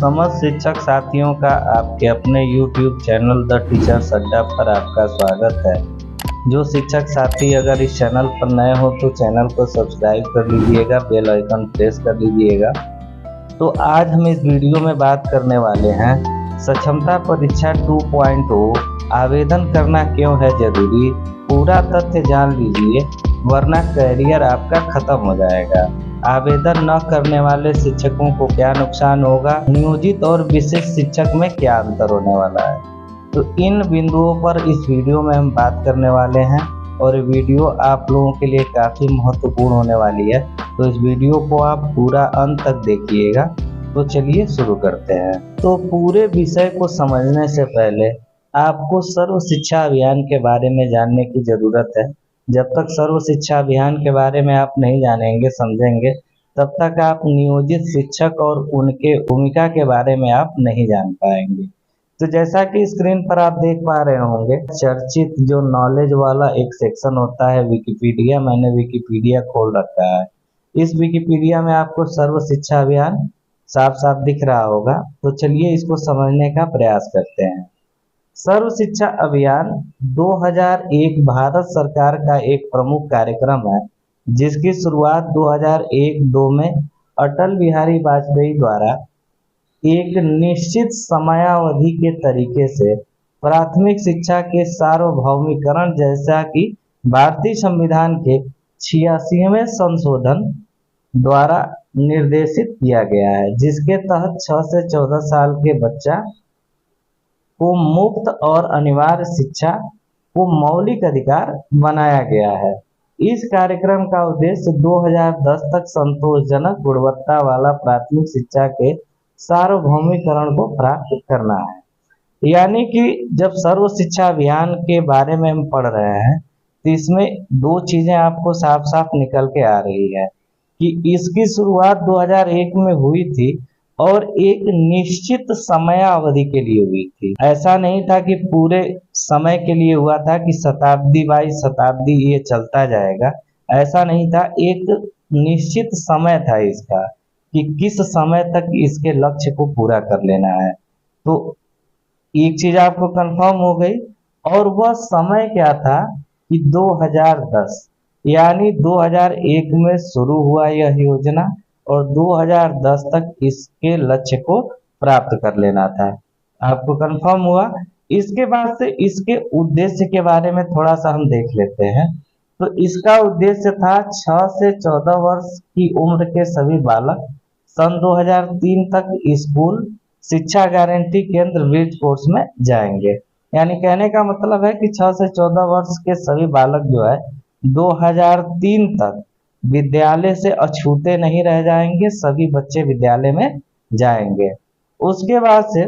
समस्त शिक्षक साथियों का आपके अपने YouTube चैनल द टीचर्स अड्डा पर आपका स्वागत है। जो शिक्षक साथी अगर इस चैनल पर नए हो तो चैनल को सब्सक्राइब कर लीजिएगा, बेल आइकन प्रेस कर लीजिएगा। तो आज हम इस वीडियो में बात करने वाले हैं सक्षमता परीक्षा 2.0 आवेदन करना क्यों है जरूरी। पूरा तथ्य जान लीजिए वरना करियर आपका खत्म हो जाएगा। आवेदन न करने वाले शिक्षकों को क्या नुकसान होगा, नियोजित और विशेष शिक्षक में क्या अंतर होने वाला है। तो इन बिंदुओं पर इस वीडियो में हम बात करने वाले हैं और वीडियो आप लोगों के लिए काफ़ी महत्वपूर्ण होने वाली है। तो इस वीडियो को आप पूरा अंत तक देखिएगा। तो चलिए शुरू करते हैं। तो पूरे विषय को समझने से पहले आपको सर्व शिक्षा अभियान के बारे में जानने की ज़रूरत है। जब तक सर्व शिक्षा अभियान के बारे में आप नहीं जानेंगे समझेंगे तब तक आप नियोजित शिक्षक और उनके भूमिका के बारे में आप नहीं जान पाएंगे। तो जैसा कि स्क्रीन पर आप देख पा रहे होंगे, चर्चित जो नॉलेज वाला एक सेक्शन होता है विकिपीडिया, मैंने विकिपीडिया खोल रखा है। इस विकिपीडिया में आपको सर्व शिक्षा अभियान साफ साफ दिख रहा होगा। तो चलिए इसको समझने का प्रयास करते हैं। सर्व शिक्षा अभियान 2001 भारत सरकार का एक प्रमुख कार्यक्रम है जिसकी शुरुआत 2001-2 में अटल बिहारी वाजपेयी द्वारा एक निश्चित समयावधि के तरीके से प्राथमिक शिक्षा के सार्वभौमिकरण जैसा कि भारतीय संविधान के 86वें संशोधन द्वारा निर्देशित किया गया है, जिसके तहत 6 से 14 साल के बच्चा को मुफ्त और अनिवार्य शिक्षा को मौलिक अधिकार बनाया गया है। इस कार्यक्रम का उद्देश्य 2010 तक संतोषजनक गुणवत्ता वाला प्राथमिक शिक्षा के सार्वभौमिकरण को प्राप्त करना है। यानी कि जब सर्व शिक्षा अभियान के बारे में हम पढ़ रहे हैं तो इसमें दो चीजें आपको साफ साफ निकल के आ रही है कि इसकी शुरुआत 2001 में हुई थी और एक निश्चित समयावधि के लिए हुई थी। ऐसा नहीं था कि पूरे समय के लिए हुआ था कि शताब्दी बाई शताब्दी ये चलता जाएगा, ऐसा नहीं था। एक निश्चित समय था इसका कि किस समय तक इसके लक्ष्य को पूरा कर लेना है। तो एक चीज आपको कंफर्म हो गई और वह समय क्या था कि 2010, यानी 2001 में शुरू हुआ यह योजना और 2010 तक इसके लक्ष्य को प्राप्त कर लेना था। आपको कंफर्म हुआ। इसके बाद से इसके उद्देश्य के बारे में थोड़ा सा हम देख लेते हैं। तो इसका उद्देश्य था 6 से 14 वर्ष की उम्र के सभी बालक सन 2003 तक स्कूल शिक्षा गारंटी केंद्र ब्रिज कोर्स में जाएंगे। यानी कहने का मतलब है कि 6 से 14 वर्ष के सभी बालक जो है 2003 तक विद्यालय से अछूते नहीं रह जाएंगे, सभी बच्चे विद्यालय में जाएंगे। उसके बाद से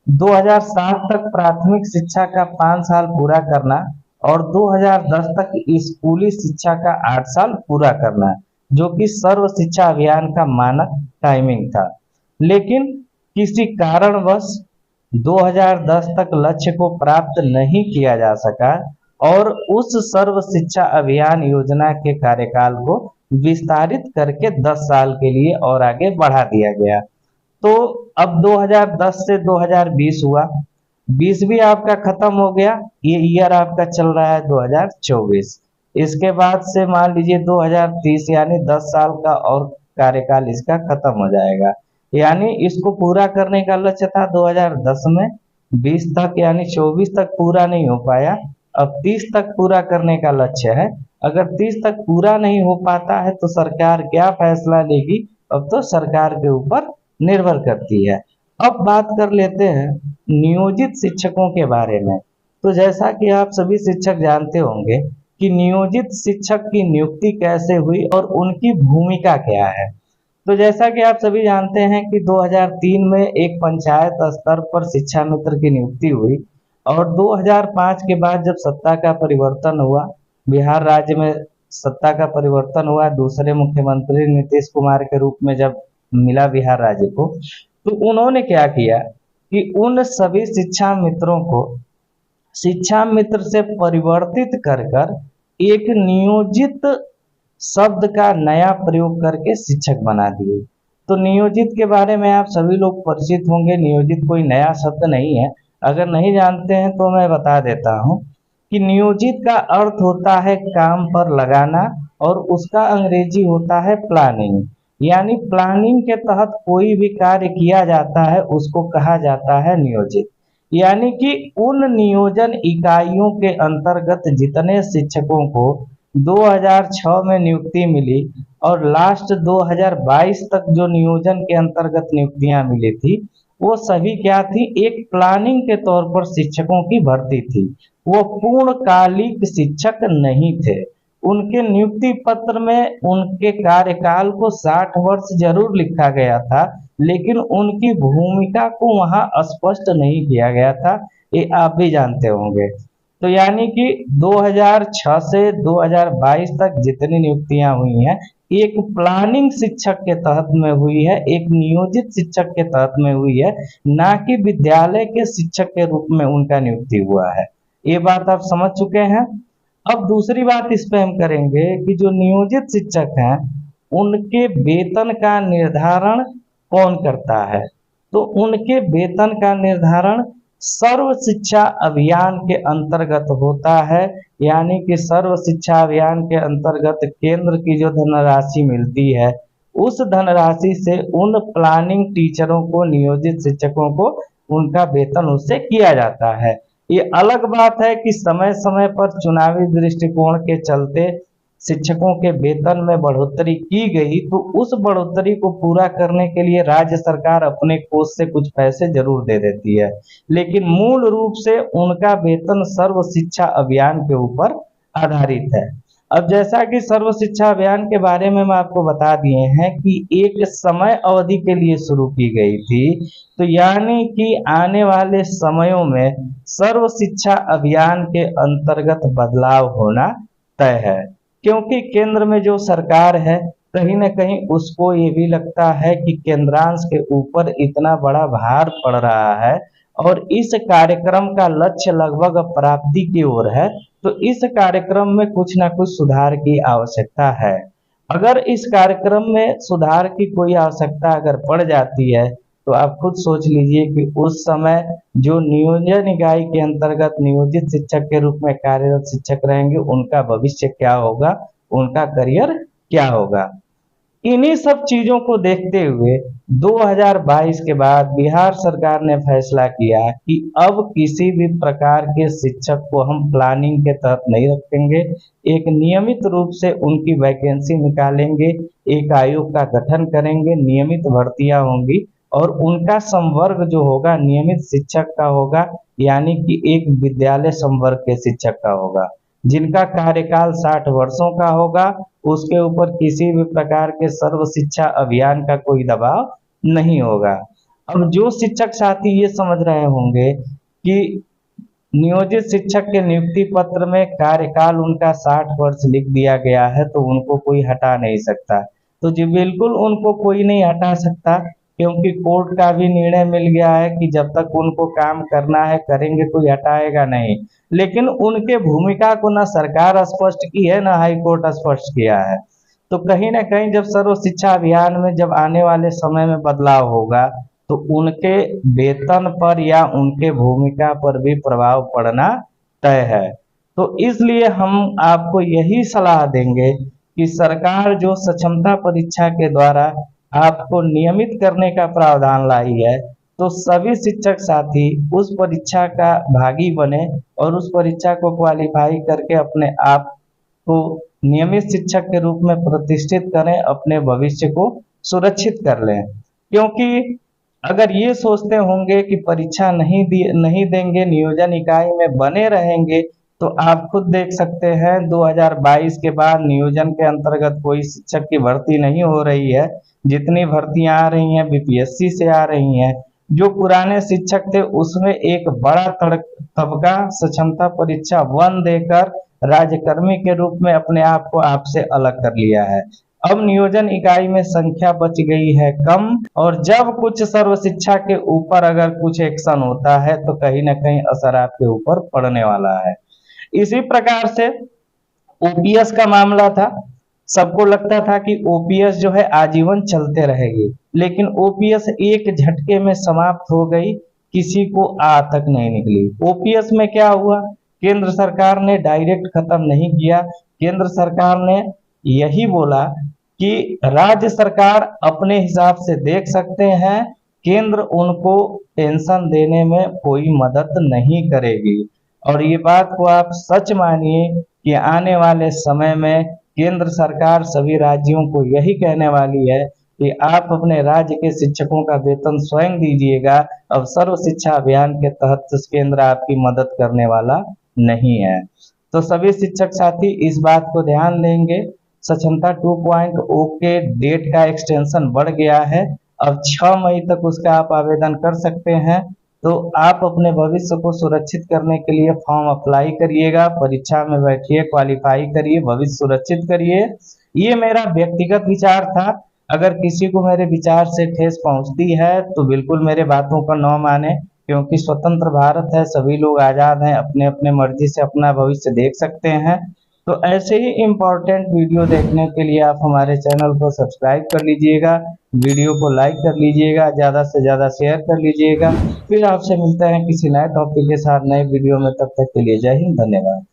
2007 तक प्राथमिक शिक्षा का 5 साल पूरा करना और 2010 तक स्कूली शिक्षा का 8 साल पूरा करना, जो कि सर्व शिक्षा अभियान का मानक टाइमिंग था। लेकिन किसी कारणवश 2010 तक लक्ष्य को प्राप्त नहीं किया जा सका और उस सर्व शिक्षा अभियान योजना के कार्यकाल को विस्तारित करके 10 साल के लिए और आगे बढ़ा दिया गया। तो अब 2010 से 2020 हुआ, 20 भी आपका खत्म हो गया, ये ईयर आपका चल रहा है 2024। इसके बाद से मान लीजिए 2030, यानी 10 साल का और कार्यकाल इसका खत्म हो जाएगा। यानी इसको पूरा करने का लक्ष्य था 2010 में, 20 तक यानी 24 तक पूरा नहीं हो पाया। अब 30 तक पूरा करने का लक्ष्य है। अगर 30 तक पूरा नहीं हो पाता है तो सरकार क्या फैसला लेगी, अब तो सरकार के ऊपर निर्भर करती है। अब बात कर लेते हैं नियोजित शिक्षकों के बारे में। तो जैसा कि आप सभी शिक्षक जानते होंगे कि नियोजित शिक्षक की नियुक्ति कैसे हुई और उनकी भूमिका क्या है। तो जैसा कि आप सभी जानते हैं कि 2003 में एक पंचायत स्तर पर शिक्षा मित्र की नियुक्ति हुई और 2005 के बाद जब सत्ता का परिवर्तन हुआ, बिहार राज्य में सत्ता का परिवर्तन हुआ, दूसरे मुख्यमंत्री नीतीश कुमार के रूप में जब मिला बिहार राज्य को, तो उन्होंने क्या किया कि उन सभी शिक्षा मित्रों को शिक्षा मित्र से परिवर्तित कर एक नियोजित शब्द का नया प्रयोग करके शिक्षक बना दिए। तो नियोजित के बारे में आप सभी लोग परिचित होंगे। नियोजित कोई नया शब्द नहीं है, अगर नहीं जानते हैं तो मैं बता देता हूँ कि नियोजित का अर्थ होता है काम पर लगाना, और उसका अंग्रेजी होता है प्लानिंग। यानी प्लानिंग के तहत कोई भी कार्य किया जाता है उसको कहा जाता है नियोजित। यानी कि उन नियोजन इकाइयों के अंतर्गत जितने शिक्षकों को 2006 में नियुक्ति मिली और लास्ट 2022 तक जो नियोजन के अंतर्गत नियुक्तियां मिली थी, वो सभी क्या थी, एक प्लानिंग के तौर पर शिक्षकों की भर्ती थी। वो पूर्णकालिक शिक्षक नहीं थे। उनके नियुक्ति पत्र में उनके कार्यकाल को 60 वर्ष जरूर लिखा गया था, लेकिन उनकी भूमिका को वहां स्पष्ट नहीं किया गया था। ये आप भी जानते होंगे। तो यानी कि 2006 से 2022 तक जितनी नियुक्तियां हुई हैं, एक प्लानिंग शिक्षक के तहत में हुई है, एक नियोजित शिक्षक के तहत में हुई है, ना कि विद्यालय के शिक्षक के रूप में उनका नियुक्ति हुआ है। ये बात आप समझ चुके हैं। अब दूसरी बात इस पे हम करेंगे कि जो नियोजित शिक्षक हैं उनके वेतन का निर्धारण कौन करता है। तो उनके वेतन का निर्धारण सर्व शिक्षा अभियान के अंतर्गत होता है। यानी कि सर्व शिक्षा अभियान के अंतर्गत केंद्र की जो धनराशि मिलती है, उस धनराशि से उन प्लानिंग टीचरों को, नियोजित शिक्षकों को उनका वेतन उससे किया जाता है। ये अलग बात है कि समय समय पर चुनावी दृष्टिकोण के चलते शिक्षकों के वेतन में बढ़ोतरी की गई, तो उस बढ़ोतरी को पूरा करने के लिए राज्य सरकार अपने कोष से कुछ पैसे जरूर दे देती है, लेकिन मूल रूप से उनका वेतन सर्व शिक्षा अभियान के ऊपर आधारित है। अब जैसा कि सर्व शिक्षा अभियान के बारे में हम आपको बता दिए हैं कि एक समय अवधि के लिए शुरू की गई थी, तो यानी कि आने वाले समयों में सर्व शिक्षा अभियान के अंतर्गत बदलाव होना तय है। क्योंकि केंद्र में जो सरकार है, कहीं न कहीं उसको ये भी लगता है कि केंद्रांश के ऊपर इतना बड़ा भार पड़ रहा है और इस कार्यक्रम का लक्ष्य लगभग प्राप्ति की ओर है, तो इस कार्यक्रम में कुछ ना कुछ सुधार की आवश्यकता है। अगर इस कार्यक्रम में सुधार की कोई आवश्यकता अगर पड़ जाती है, तो आप खुद सोच लीजिए कि उस समय जो नियोजन इकाई के अंतर्गत नियोजित शिक्षक के रूप में कार्यरत शिक्षक रहेंगे, उनका भविष्य क्या होगा, उनका करियर क्या होगा। इन्हीं सब चीजों को देखते हुए 2022 के बाद बिहार सरकार ने फैसला किया कि अब किसी भी प्रकार के शिक्षक को हम प्लानिंग के तहत नहीं रखेंगे। एक नियमित रूप से उनकी वैकेंसी निकालेंगे, एक आयोग का गठन करेंगे, नियमित भर्तियां होंगी और उनका संवर्ग जो होगा नियमित शिक्षक का होगा, यानी कि एक विद्यालय संवर्ग के शिक्षक का होगा, जिनका कार्यकाल 60 वर्षों का होगा। उसके ऊपर किसी भी प्रकार के सर्व शिक्षा अभियान का कोई दबाव नहीं होगा। अब जो शिक्षक साथी ये समझ रहे होंगे कि नियोजित शिक्षक के नियुक्ति पत्र में कार्यकाल उनका 60 वर्ष लिख दिया गया है, तो उनको कोई हटा नहीं सकता। तो जी बिल्कुल उनको कोई नहीं हटा सकता, क्योंकि कोर्ट का भी निर्णय मिल गया है कि जब तक उनको काम करना है करेंगे, कोई हटाएगा नहीं। लेकिन उनके भूमिका को ना सरकार स्पष्ट की है, ना हाई कोर्ट स्पष्ट किया है। तो कहीं ना कहीं जब सर्व शिक्षा अभियान में जब आने वाले समय में बदलाव होगा, तो उनके वेतन पर या उनके भूमिका पर भी प्रभाव पड़ना तय है। तो इसलिए हम आपको यही सलाह देंगे कि सरकार जो सक्षमता परीक्षा के द्वारा आपको नियमित करने का प्रावधान लाई है, तो सभी शिक्षक साथी उस परीक्षा का भागी बने और उस परीक्षा को क्वालिफाई करके अपने आप को नियमित शिक्षक के रूप में प्रतिष्ठित करें, अपने भविष्य को सुरक्षित कर लें। क्योंकि अगर ये सोचते होंगे कि परीक्षा नहीं देंगे, नियोजन इकाई में बने रहेंगे, तो आप खुद देख सकते हैं 2022 के बाद नियोजन के अंतर्गत कोई शिक्षक की भर्ती नहीं हो रही है। जितनी भर्तियां आ रही हैं बीपीएससी से आ रही हैं। जो पुराने शिक्षक थे उसमें एक बड़ा तबका सक्षमता परीक्षा 1 देकर राज्यकर्मी के रूप में अपने आप को आपसे अलग कर लिया है। अब नियोजन इकाई में संख्या बच गई है कम, और जब कुछ सर्व शिक्षा के ऊपर अगर कुछ एक्शन होता है तो कहीं ना कहीं असर आपके ऊपर पड़ने वाला है। इसी प्रकार से ओपीएस का मामला था। सबको लगता था कि ओपीएस जो है आजीवन चलते रहेगी, लेकिन ओपीएस एक झटके में समाप्त हो गई, किसी को आ तक नहीं निकली। ओपीएस में क्या हुआ, केंद्र सरकार ने डायरेक्ट खत्म नहीं किया। केंद्र सरकार ने यही बोला कि राज्य सरकार अपने हिसाब से देख सकते हैं, केंद्र उनको पेंशन देने में कोई मदद नहीं करेगी। और ये बात को आप सच मानिए कि आने वाले समय में केंद्र सरकार सभी राज्यों को यही कहने वाली है कि आप अपने राज्य के शिक्षकों का वेतन स्वयं दीजिएगा। अब सर्व शिक्षा अभियान के तहत केंद्र आपकी मदद करने वाला नहीं है। तो सभी शिक्षक साथी इस बात को ध्यान देंगे। सक्षमता 2.0 के डेट का एक्सटेंशन बढ़ गया है, अब 6 मई तक उसका आप आवेदन कर सकते हैं। तो आप अपने भविष्य को सुरक्षित करने के लिए फॉर्म अप्लाई करिएगा, परीक्षा में बैठिए, क्वालिफाई करिए, भविष्य सुरक्षित करिए। ये मेरा व्यक्तिगत विचार था। अगर किसी को मेरे विचार से ठेस पहुंचती है तो बिल्कुल मेरे बातों का न माने, क्योंकि स्वतंत्र भारत है, सभी लोग आजाद हैं, अपने अपने मर्जी से अपना भविष्य देख सकते हैं। तो ऐसे ही इम्पोर्टेंट वीडियो देखने के लिए आप हमारे चैनल को सब्सक्राइब कर लीजिएगा, वीडियो को लाइक कर लीजिएगा, ज़्यादा से ज़्यादा शेयर कर लीजिएगा। फिर आपसे मिलते हैं किसी नए टॉपिक के साथ नए वीडियो में, तब तक के लिए जय हिंद, धन्यवाद।